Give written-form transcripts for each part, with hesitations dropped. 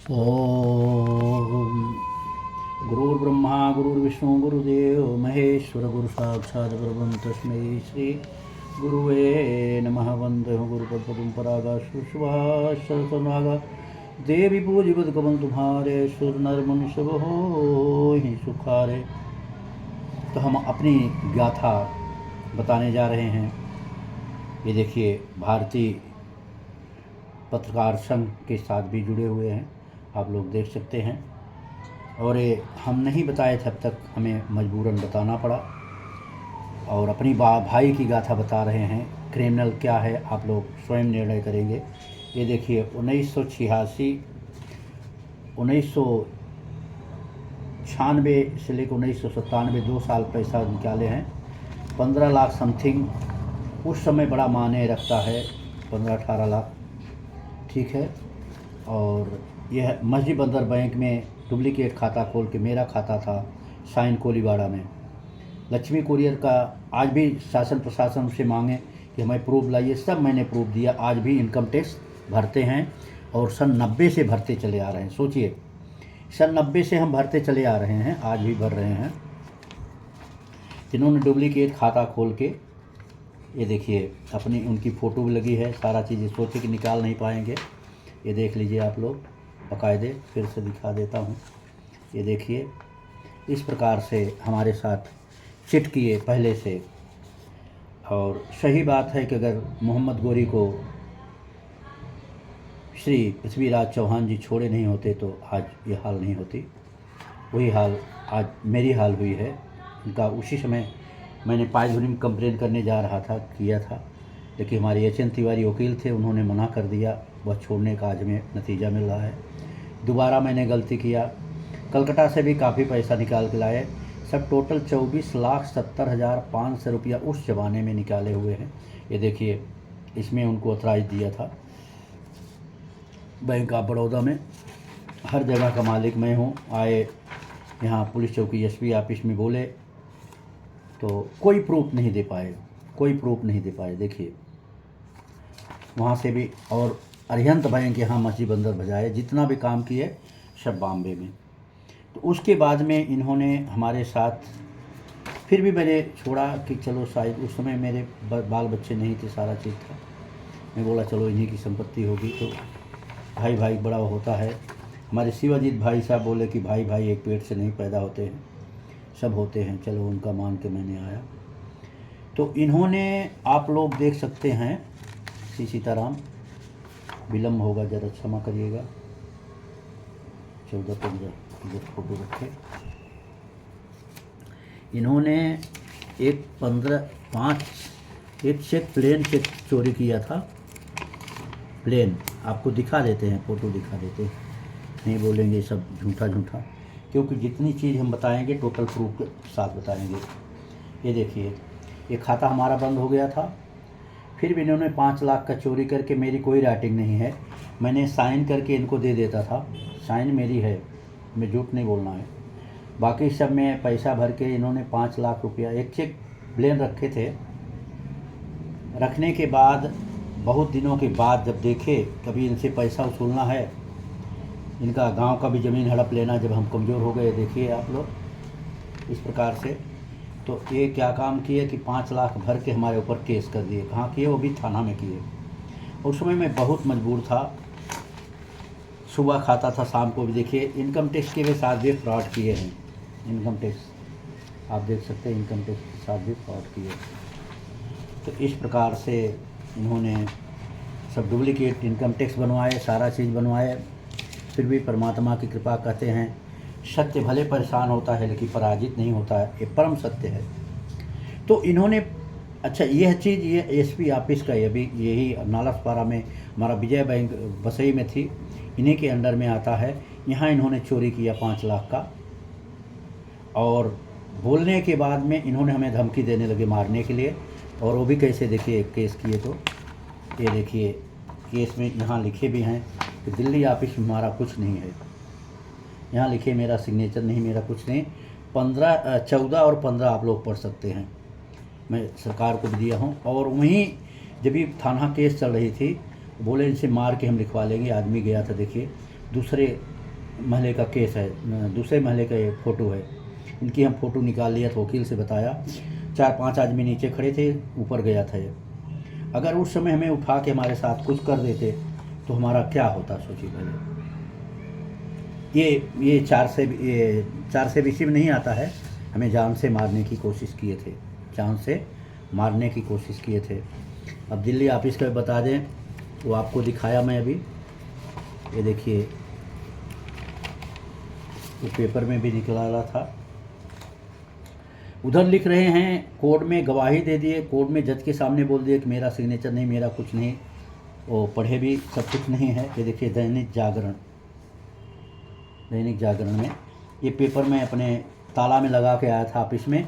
ओम गुरुर्ब्रह्मा गुरुर्विष्णु गुरुदेव महेश्वर गुरु साक्षात् परब्रह्म तस्मै श्री गुरुवे नमः। वंदे गुरुपद्म परागाशु सुभाषनागा देवी पूजिबुद्ध कमल तुम्हारे सुर नर मनुष्य हो ही सुखारे। तो हम अपनी गाथा बताने जा रहे हैं। ये देखिए, भारतीय पत्रकार संघ के साथ भी जुड़े हुए हैं, आप लोग देख सकते हैं। और ये हम नहीं बताए थे अब तक, हमें मजबूरन बताना पड़ा और अपनी भाई की गाथा बता रहे हैं। क्रिमिनल क्या है आप लोग स्वयं निर्णय करेंगे। ये देखिए, 1996 1996 से लेकर 1997 2 साल पैसा निकाले हैं। 15 लाख समथिंग उस समय बड़ा मायने रखता है, 15-18 लाख, ठीक है। और यह मस्जिद बंदर बैंक में डुप्लीकेट खाता खोल के, मेरा खाता था साइन कोलीवाड़ा में। लक्ष्मी कुरियर का आज भी शासन प्रशासन से मांगे कि हमें प्रूफ लाइए, सब मैंने प्रूफ दिया। आज भी इनकम टैक्स भरते हैं और सन 90 से भरते चले आ रहे हैं। सोचिए, सन 90 से हम भरते चले आ रहे हैं, आज भी भर रहे हैं। जिन्होंने डुप्लीकेट खाता खोल के, ये देखिए अपनी उनकी फ़ोटो भी लगी है, सारा चीज़ सोचे कि निकाल नहीं पाएंगे। ये देख लीजिए आप लोग, बाकायदे फिर से दिखा देता हूँ। ये देखिए, इस प्रकार से हमारे साथ चिट किए पहले से। और सही बात है कि अगर मोहम्मद गोरी को श्री पृथ्वीराज चौहान जी छोड़े नहीं होते तो आज ये हाल नहीं होती। वही हाल आज मेरी हाल हुई है उनका। उसी समय मैंने पायधुरी में कंप्लेन करने जा रहा था, किया था, लेकिन हमारे एच.एन. तिवारी वकील थे, उन्होंने मना कर दिया। वह छोड़ने का आज में नतीजा मिल रहा है। दोबारा मैंने गलती किया, कलकत्ता से भी काफ़ी पैसा निकाल के लाए। सब टोटल 24,70,500 रुपया उस ज़माने में निकाले हुए हैं। ये देखिए, इसमें उनको ऑथराइज दिया था बैंक ऑफ बड़ौदा में। हर जगह का मालिक मैं हूँ। आए यहाँ पुलिस चौकी एसपी ऑफिस में बोले तो कोई प्रूफ नहीं दे पाए, कोई प्रूफ नहीं दे पाए। देखिए वहाँ से भी, और अरिहंत बैंक यहाँ मस्जिद बंदर बजाए, जितना भी काम किए सब बॉम्बे में। तो उसके बाद में इन्होंने हमारे साथ, फिर भी मैंने छोड़ा कि चलो शायद उस समय मेरे बाल बच्चे नहीं थे, सारा चीज़ था। मैं बोला चलो इन्हीं की संपत्ति होगी, तो भाई भाई बड़ा होता है। हमारे शिवाजीत भाई साहब बोले कि भाई भाई एक पेट से नहीं पैदा होते हैं, सब होते हैं। चलो उनका मान के मैंने आया। तो इन्होंने, आप लोग देख सकते हैं, सीताराम, विलम्ब होगा, ज़रा क्षमा करिएगा। 14-15 इधर फोटो रखे। इन्होंने एक 15-5 एक चेक, प्लेन चेक चोरी किया था। प्लेन आपको दिखा देते हैं, फ़ोटो दिखा देते हैं, नहीं बोलेंगे सब झूठा झूठा, क्योंकि जितनी चीज़ हम बताएंगे टोटल प्रूफ के साथ बताएंगे। ये देखिए, ये खाता हमारा बंद हो गया था, फिर भी इन्होंने 5 लाख का चोरी करके, मेरी कोई राइटिंग नहीं है, मैंने साइन करके इनको दे देता था। साइन मेरी है, मैं झूठ नहीं बोलना है। बाकी सब में पैसा भर के इन्होंने 5 लाख रुपया, एक चेक प्लेन रखे थे। रखने के बाद बहुत दिनों के बाद जब देखे कभी इनसे पैसा वसूलना है, इनका गांव का भी ज़मीन हड़प लेना, जब हम कमज़ोर हो गए, देखिए आप लोग इस प्रकार से। तो ये क्या काम किए कि 5 लाख भर के हमारे ऊपर केस कर दिए। कहाँ किए? वो भी थाना में किए। उस समय मैं बहुत मजबूर था, सुबह खाता था, शाम को भी। देखिए, इनकम टैक्स के साथ भी फ्रॉड किए हैं। इनकम टैक्स आप देख सकते हैं, इनकम टैक्स के साथ भी फ्रॉड किए। तो इस प्रकार से इन्होंने सब डुप्लीकेट इनकम टैक्स बनवाए, सारा चीज़ बनवाए। फिर भी परमात्मा की कृपा, कहते हैं सत्य भले परेशान होता है लेकिन पराजित नहीं होता है, ये परम सत्य है। तो इन्होंने, अच्छा यह चीज़, ये एसपी ऑफिस का, ये भी यही नालासपारा में हमारा विजय बैंक बसई में थी, इन्हीं के अंडर में आता है। यहाँ इन्होंने चोरी किया 5 लाख का, और बोलने के बाद में इन्होंने हमें धमकी देने लगे मारने के लिए। और वो भी कैसे, देखिए केस किए। तो ये देखिए, केस में यहाँ लिखे भी हैं कि दिल्ली ऑफिस में हमारा कुछ नहीं है। यहाँ लिखे मेरा सिग्नेचर नहीं, मेरा कुछ नहीं। 14 और 15 आप लोग पढ़ सकते हैं, मैं सरकार को भी दिया हूँ। और वहीं जब भी थाना केस चल रही थी, बोले इनसे मार के हम लिखवा लेंगे। आदमी गया था, देखिए दूसरे महले का केस है, दूसरे महले का ये फ़ोटो है। इनकी हम फ़ोटो निकाल लिया तो वकील से बताया, 4-5 आदमी नीचे खड़े थे, ऊपर गया था ये। अगर उस समय हमें उठा के हमारे साथ कुछ कर देते तो हमारा क्या होता, सोचिए पहले। ये 4 से बीसी में नहीं आता है। हमें जान से मारने की कोशिश किए थे, जान से मारने की कोशिश किए थे। अब दिल्ली ऑफिस का बता दें, वो आपको दिखाया मैं अभी, ये देखिए वो पेपर में भी निकला था। उधर लिख रहे हैं कोर्ट में गवाही दे दिए, कोर्ट में जज के सामने बोल दिए कि मेरा सिग्नेचर नहीं, मेरा कुछ नहीं, वो पढ़े भी सब कुछ नहीं है। ये देखिए दैनिक जागरण में ये पेपर में अपने ताला में लगा के आया था ऑफिस में।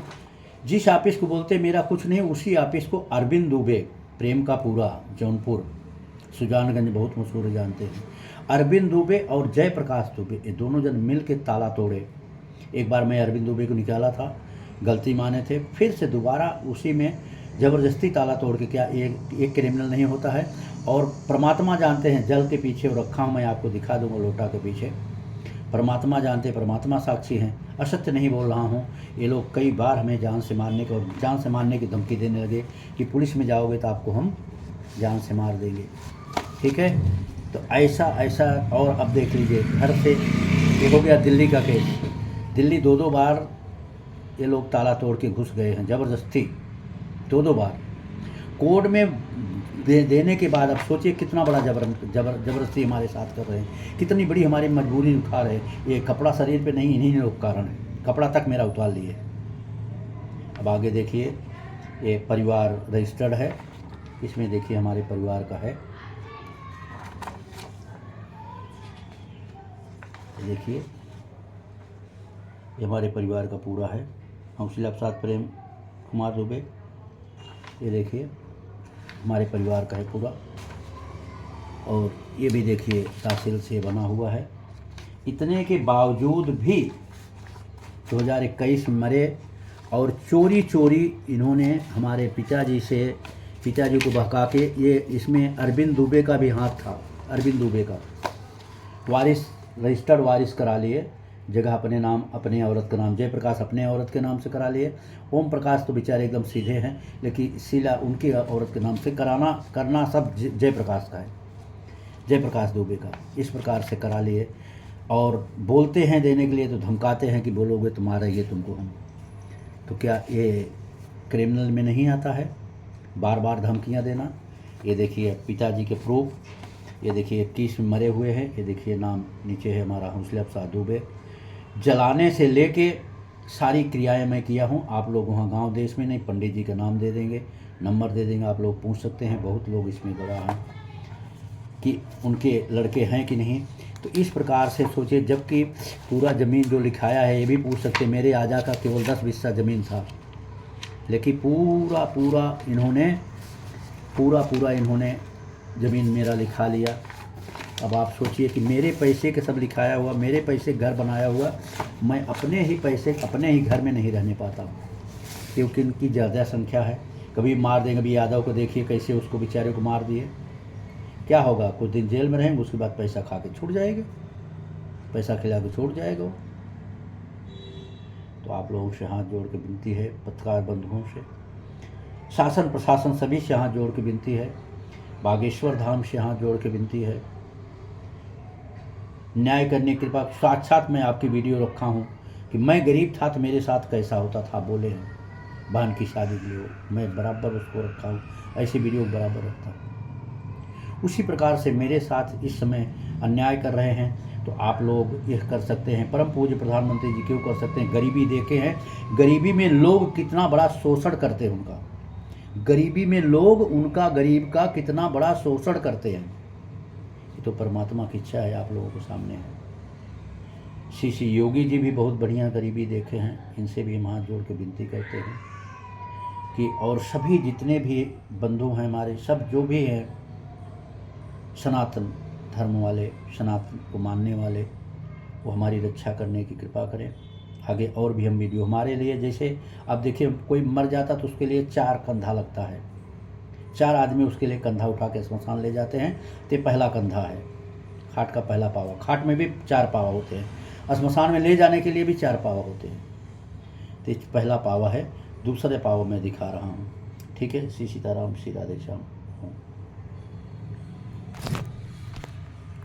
जिस ऑफिस को बोलते मेरा कुछ नहीं, उसी ऑफिस को अरविंद दुबे, प्रेम का पूरा, जौनपुर, सुजानगंज, बहुत मशहूर है, जानते हैं। अरविंद दुबे और जयप्रकाश दुबे, ये दोनों जन मिल के ताला तोड़े। एक बार मैं अरविंद दुबे को निकाला था, गलती माने थे, फिर से दोबारा उसी में ज़बरदस्ती ताला तोड़ के, क्या एक क्रिमिनल नहीं होता है। और परमात्मा जानते हैं, जल के पीछे रखा हूँ मैं, आपको दिखा दूँगा लोटा के पीछे। परमात्मा जानते, परमात्मा साक्षी हैं, असत्य नहीं बोल रहा हूँ। ये लोग कई बार हमें जान से मारने की धमकी देने लगे कि पुलिस में जाओगे तो आपको हम जान से मार देंगे, ठीक है। तो ऐसा और अब देख लीजिए, घर से ये हो गया दिल्ली का केस। दिल्ली 2 बार ये लोग ताला तोड़ के घुस गए हैं, ज़बरदस्ती 2 बार कोर्ट में देने के बाद। अब सोचिए कितना बड़ा ज़बरदस्ती हमारे साथ कर रहे हैं, कितनी बड़ी हमारी मजबूरी उठा रहे हैं। ये कपड़ा शरीर पे नहीं, इन्हीं लोग कारण है, कपड़ा तक मेरा उतार लिए। अब आगे देखिए, ये परिवार रजिस्टर्ड है, इसमें देखिए हमारे परिवार का है, देखिए ये हमारे परिवार का पूरा है। हौसला प्रसाद प्रेम कुमार दुबे, ये देखिए हमारे परिवार का है पूरा। और ये भी देखिए तहसील से बना हुआ है। इतने के बावजूद भी 2021 में मरे, और चोरी इन्होंने हमारे पिताजी को बहका के, ये इसमें अरविंद दुबे का भी हाथ था। अरविंद दुबे का वारिस, रजिस्टर्ड वारिस करा लिए, जगह अपने नाम, अपने औरत का नाम, जयप्रकाश अपने औरत के नाम से करा लिए। ओम प्रकाश तो बेचारे एकदम सीधे हैं, लेकिन शीला उनकी औरत के नाम से करना सब जयप्रकाश का है, जयप्रकाश दुबे का। इस प्रकार से करा लिए, और बोलते हैं देने के लिए तो धमकाते हैं कि बोलोगे तो मारेंगे तुमको हम। तो क्या ये क्रिमिनल में नहीं आता है बार बार धमकियां देना। ये देखिए पिताजी के प्रूफ, ये देखिए 21 में मरे हुए हैं, ये देखिए नाम नीचे है हमारा हौसला प्रसाद दुबे। जलाने से लेके सारी क्रियाएं मैं किया हूँ। आप लोग वहाँ गांव देश में नहीं, पंडित जी का नाम दे देंगे, नंबर दे देंगे, आप लोग पूछ सकते हैं। बहुत लोग इसमें गवाह हैं कि उनके लड़के हैं कि नहीं। तो इस प्रकार से सोचिए, जबकि पूरा ज़मीन जो लिखाया है, ये भी पूछ सकते, मेरे आजा का केवल 10 हिस्सा ज़मीन था, लेकिन पूरा इन्होंने ज़मीन मेरा लिखा लिया। अब आप सोचिए कि मेरे पैसे के सब लिखाया हुआ, मेरे पैसे घर बनाया हुआ, मैं अपने ही पैसे अपने ही घर में नहीं रहने पाता हूँ, क्योंकि इनकी ज़्यादा संख्या है। कभी मार देंगे, अभी यादव को देखिए कैसे उसको बेचारे को मार दिए। क्या होगा, कुछ दिन जेल में रहेंगे, उसके बाद पैसा खा के छूट जाएगा, पैसा खिला के छूट जाएगा। तो आप लोगों से हाथ जोड़ के विनती है, पत्रकार बंधुओं से, शासन प्रशासन सभी से हाथ जोड़ के विनती है, बागेश्वर धाम से हाथ जोड़ के विनती है, न्याय करने की कृपा। साक्षात मैं आपकी वीडियो रखा हूँ कि मैं गरीब था तो मेरे साथ कैसा होता था, बोले हैं बहन की शादी के लिए, मैं बराबर उसको रखा हूँ, ऐसी वीडियो बराबर रखता हूँ। उसी प्रकार से मेरे साथ इस समय अन्याय कर रहे हैं, तो आप लोग यह कर सकते हैं। परम पूज्य प्रधानमंत्री जी क्यों कर सकते हैं, गरीबी देखे हैं, गरीबी में लोग कितना बड़ा शोषण करते हैं उनका, गरीबी में लोग उनका, गरीब का कितना बड़ा शोषण करते हैं। ये तो परमात्मा की इच्छा है, आप लोगों के सामने है। श्री योगी जी भी बहुत बढ़िया गरीबी देखे हैं, इनसे भी हम हाथ जोड़ के विनती करते हैं कि, और सभी जितने भी बंधु हैं हमारे, सब जो भी हैं सनातन धर्म वाले, सनातन को मानने वाले, वो हमारी रक्षा करने की कृपा करें। आगे और भी हम वीडियो हमारे लिए, जैसे अब देखिए कोई मर जाता तो उसके लिए 4 कंधा लगता है, 4 आदमी उसके लिए कंधा उठा के स्मशान ले जाते हैं, तो पहला कंधा है। खाट का पहला पावा। खाट में भी 4 पावा होते हैं, श्मशान में ले जाने के लिए भी 4 पावा होते हैं। तो पहला पावा है, दूसरे पावा मैं दिखा रहा हूँ। ठीक है, श्री सीताराम, श्री राधे श्याम।